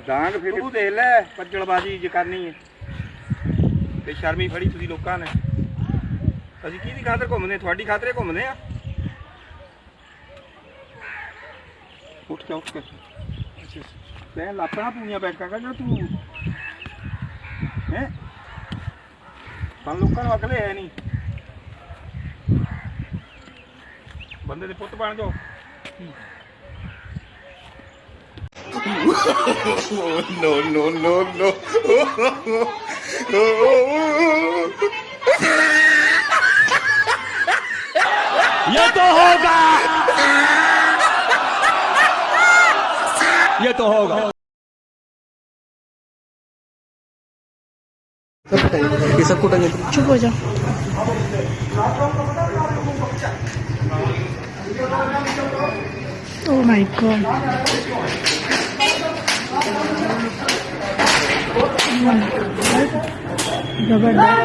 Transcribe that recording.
ਡਾਂਗ ਫਿਰ ਤੂੰ ਦੇਖ ਲੈ ਪੱਜਲਬਾਜ਼ੀ ਜੇ ਕਰਨੀ ਹੈ ਤੇ ਸ਼ਰਮੀ ਫੜੀ ਤੁਸੀਂ ਲੋਕਾਂ ਨੇ। ਅਸੀਂ ਕਿਹਦੀ ਖਾਤਰ ਘੁੰਮਦੇ? ਤੁਹਾਡੀ ਖਾਤਰੇ ਘੁੰਮਦੇ ਆ। ਉੱਠ ਕੇ ਤੈਂ ਲਾਪਣਾ ਪੂਣੀਆਂ ਬੈਠਾ ਕਰ ਤੂੰ ਹੈ। ਸਾਨੂੰ ਲੋਕਾਂ ਨੂੰ ਅਕਲ ਹੈ ਨਹੀਂ। ਬੰਦੇ ਦੇ ਪੁੱਤ ਬਣ ਜਾਓ। No, no, no, no. ये तो होगा, ये तो होगा। ये सब कुटांगे। चुप हो जाओ। Oh my god. जबरदस्त।